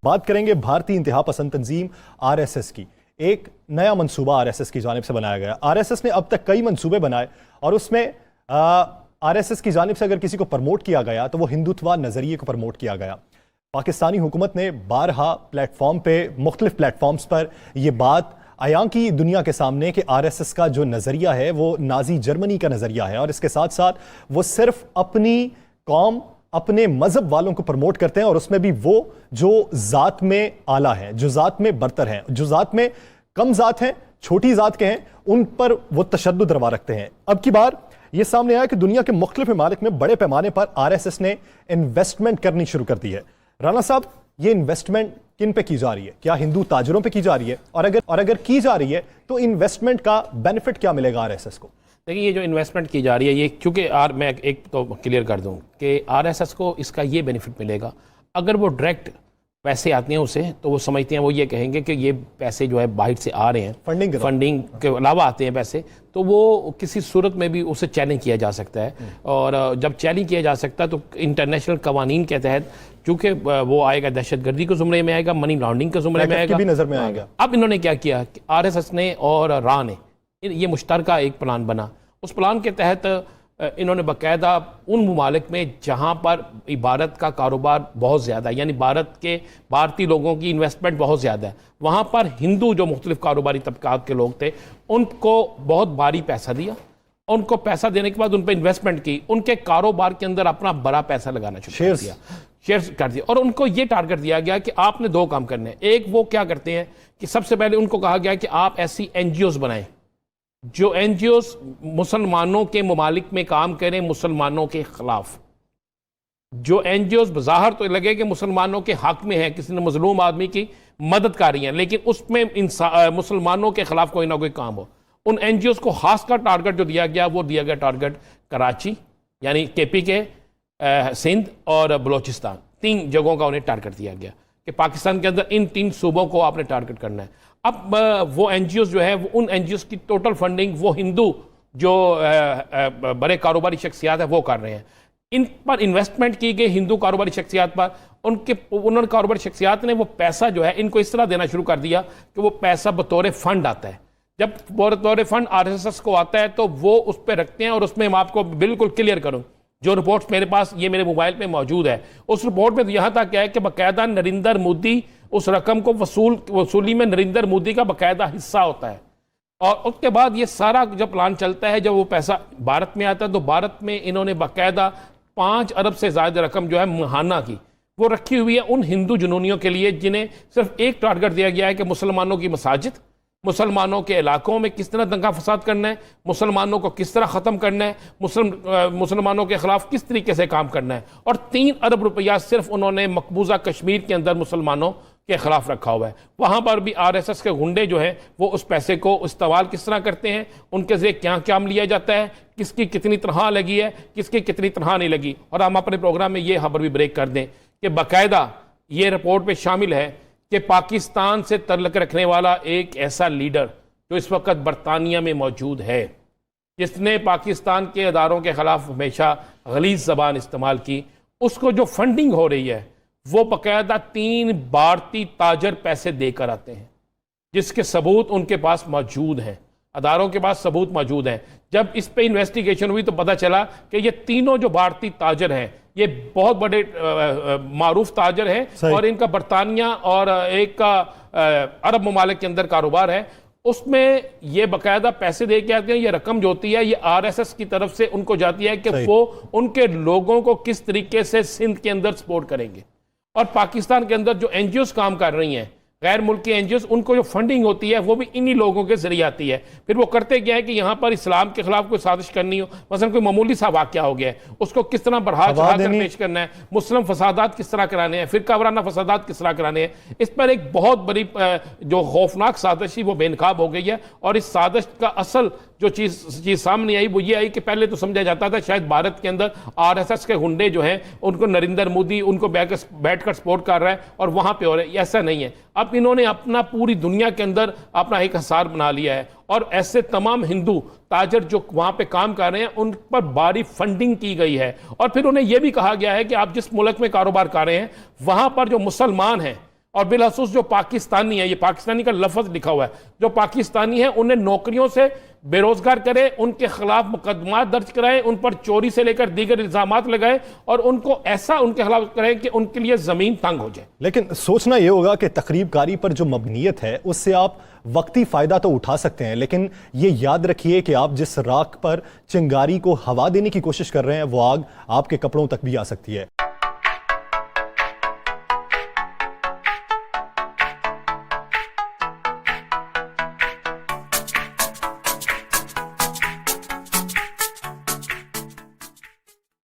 बात करेंगे भारतीय इंतहा पसंद तंजीम आरएसएस की। एक नया मंसूबा आरएसएस की जानिब से बनाया गया। आरएसएस ने अब तक कई मंसूबे बनाए और उसमें आरएसएस की जानिब से अगर किसी को प्रमोट किया गया तो वो हिंदुत्व नजरिए को प्रमोट किया गया। पाकिस्तानी हुकूमत ने बारहा प्लेटफॉर्म पे, मुख्तलिफ प्लेटफॉर्म्स पर यह बात आया की दुनिया के सामने कि आरएसएस का जो नजरिया है वो नाजी जर्मनी का नजरिया है और इसके साथ साथ वो सिर्फ अपनी कौम, अपने मजहब वालों को प्रमोट करते हैं और उसमें भी वो जो जात में आला हैं, जो जात में बरतर हैं, जो जात में कम जात हैं, छोटी जात के हैं, उन पर वो तशद्दुद रवा रखते हैं। अब की बार ये सामने आया कि दुनिया के मुख्तलिफ ममालिक में बड़े पैमाने पर आरएसएस ने इन्वेस्टमेंट करनी शुरू कर दी है। राना साहब, ये इन्वेस्टमेंट किन पे की जा रही है? क्या हिंदू ताजरों पे की जा रही है? और अगर की जा रही है तो इन्वेस्टमेंट का बेनिफिट क्या मिलेगा आरएसएस को? देखिए, ये जो इन्वेस्टमेंट की जा रही है, ये चूँकि मैं एक तो क्लियर कर दूं कि आरएसएस को इसका ये बेनिफिट मिलेगा, अगर वो डायरेक्ट पैसे आते हैं उसे, तो वो समझते हैं, वो ये कहेंगे कि ये पैसे जो है बाहर से आ रहे हैं, फंडिंग के अलावा आते हैं पैसे, तो वो किसी सूरत में भी उसे चैलेंज किया जा सकता है। और जब चैलेंज किया जा सकता है तो इंटरनेशनल कवानीन के तहत, चूँकि वो आएगा दहशतगर्दी के ज़ुमरे में आएगा, मनी लॉन्ड्रिंग के ज़ुमरे में आएगा, भी नज़र में आएगा। अब इन्होंने क्या किया कि आरएसएस ने और रा ने ये मुश्तरका एक प्लान बना। उस प्लान के तहत इन्होंने बाकायदा उन ममालिक में जहाँ पर भारत का कारोबार बहुत ज़्यादा है, यानी भारतीय लोगों की इन्वेस्टमेंट बहुत ज़्यादा है, वहाँ पर हिंदू जो मुख्तलिफ कारोबारी तबकात के लोग थे उनको बहुत भारी पैसा दिया। उनको पैसा देने के बाद उन पर इन्वेस्टमेंट की, उनके कारोबार के अंदर अपना बड़ा पैसा लगाना शुरू कर दिया, शेयर्स कर दिया। और उनको ये टारगेट दिया गया कि आपने दो काम करने हैं। एक, वो क्या करते हैं कि सबसे पहले उनको कहा गया कि आप ऐसी एनजीओज बनाएं जो एनजीओस मुसलमानों के ममालिक में काम करें मुसलमानों के खिलाफ, जो एनजीओस बज़ाहिर तो लगे कि मुसलमानों के हक में है, किसी ने मजलूम आदमी की मदद कर रही हैं, लेकिन उसमें मुसलमानों के खिलाफ कोई ना कोई काम हो। उन एनजीओस को खास का टारगेट जो दिया गया, वो दिया गया टारगेट कराची यानी केपी के, सिंध और बलोचिस्तान, 3 जगहों का उन्हें टारगेट दिया गया कि पाकिस्तान के अंदर इन 3 सूबों को आपने टारगेट करना है। अब वो एनजीओस जो है, वो उन एनजीओस की टोटल फंडिंग वो हिंदू जो बड़े कारोबारी शख्सियात है वो कर रहे हैं। इन पर इन्वेस्टमेंट की गई हिंदू कारोबारी शख्सियात पर, उन्होंने कारोबारी शख्सियात ने वो पैसा जो है इनको इस तरह देना शुरू कर दिया कि वो पैसा बतौर फंड आता है। जब बतौर फंड आरएसएस को आता है तो वो उस पर रखते हैं। और उसमें मैं आपको बिल्कुल क्लियर करूँ, जो रिपोर्ट मेरे पास, ये मेरे मोबाइल पे मौजूद है, उस रिपोर्ट में तो यहाँ तक क्या है कि बाकायदा नरेंद्र मोदी उस रकम को वसूली में नरेंद्र मोदी का बाकायदा हिस्सा होता है। और उसके बाद ये सारा जब प्लान चलता है, जब वो पैसा भारत में आता है तो भारत में इन्होंने बाकायदा 5 अरब से ज़्यादा रकम जो है महाना की वो रखी हुई है उन हिंदू जुनूनियों के लिए जिन्हें सिर्फ एक टारगेट दिया गया है कि मुसलमानों की मसाजिद, मुसलमानों के इलाकों में किस तरह दंगा फसाद करना है, मुसलमानों को किस तरह ख़त्म करना है, मुसलमानों के ख़िलाफ़ किस तरीके से काम करना है। और 3 अरब रुपया सिर्फ उन्होंने मकबूजा कश्मीर के अंदर मुसलमानों के ख़िलाफ़ रखा हुआ है। वहाँ पर भी आरएसएस के गुंडे जो हैं वो उस पैसे को इस्तेमाल किस तरह करते हैं, उनके ज़रिए क्या क्या लिया जाता है, किसकी कितनी तनख्वाह लगी है, किसकी कितनी तनख्वाह नहीं लगी। और हम अपने प्रोग्राम में ये खबर भी ब्रेक कर दें कि बाकायदा ये रिपोर्ट में शामिल है कि पाकिस्तान से तल्लुक़ रखने वाला एक ऐसा लीडर जो इस वक्त बरतानिया में मौजूद है, जिसने पाकिस्तान के अदारों के ख़िलाफ़ हमेशा गलीज़ ज़बान इस्तेमाल की, उसको जो फंडिंग हो रही है वो बाकायदा 3 भारतीय ताजर पैसे देकर आते हैं, जिसके सबूत उनके पास मौजूद हैं, अदारों के पास सबूत मौजूद हैं। जब इस पे इन्वेस्टिगेशन हुई तो पता चला कि ये तीनों जो भारतीय ताजर हैं ये बहुत बड़े मारूफ ताजर हैं और इनका बरतानिया और एक का अरब ममालिक के अंदर कारोबार है। उसमें ये बाकायदा पैसे दे के आते हैं। ये रकम जो होती है ये आरएसएस की तरफ से उनको जाती है कि वो उनके लोगों को किस तरीके से सिंध के अंदर सपोर्ट करेंगे। और पाकिस्तान के अंदर जो एनजीओस काम कर रही हैं, गैर मुल्की एनजीओस, उनको जो फंडिंग होती है वो भी इन्हीं लोगों के जरिए आती है। फिर वो करते क्या है कि यहाँ पर इस्लाम के खिलाफ कोई साजिश करनी हो, मसलन कोई मामूली सा वाक़या हो गया है, उसको किस तरह बढ़ा चढ़ा कर पेश करना है, मुस्लिम फसादात किस तरह कराने हैं, फिरका वाराना फसादात किस तरह कराने हैं, इस पर एक बहुत बड़ी जो खौफनाक साजिश वो बेनकाब हो गई है। और इस साजिश का असल जो चीज़ सामने आई वो ये आई कि पहले तो समझा जाता था शायद भारत के अंदर आरएसएस के गुंडे जो हैं उनको नरेंद्र मोदी उनको बैठकर सपोर्ट कर रहा है और वहाँ पे हो रहा है। ऐसा नहीं है। अब इन्होंने अपना पूरी दुनिया के अंदर अपना एक हिसार बना लिया है और ऐसे तमाम हिंदू ताजर जो वहाँ पे काम कर रहे हैं उन पर भारी फंडिंग की गई है। और फिर उन्हें यह भी कहा गया है कि आप जिस मुल्क में कारोबार कर रहे हैं वहाँ पर जो मुसलमान हैं और बिलखसूस जो पाकिस्तानी है, ये पाकिस्तानी का लफ्ज लिखा हुआ है, जो पाकिस्तानी है उन्हें नौकरियों से बेरोजगार करे, उनके खिलाफ मुकदमा दर्ज कराएं, उन पर चोरी से लेकर दीगर इल्जामात लगाएं और उनको ऐसा उनके खिलाफ करें कि उनके लिए जमीन तंग हो जाए। लेकिन सोचना यह होगा कि तकरीबकारी पर जो मबनीयत है उससे आप वक्ती फायदा तो उठा सकते हैं, लेकिन ये याद रखिए कि आप जिस राख पर चिंगारी को हवा देने की कोशिश कर रहे हैं वो आग आपके कपड़ों तक भी आ सकती है।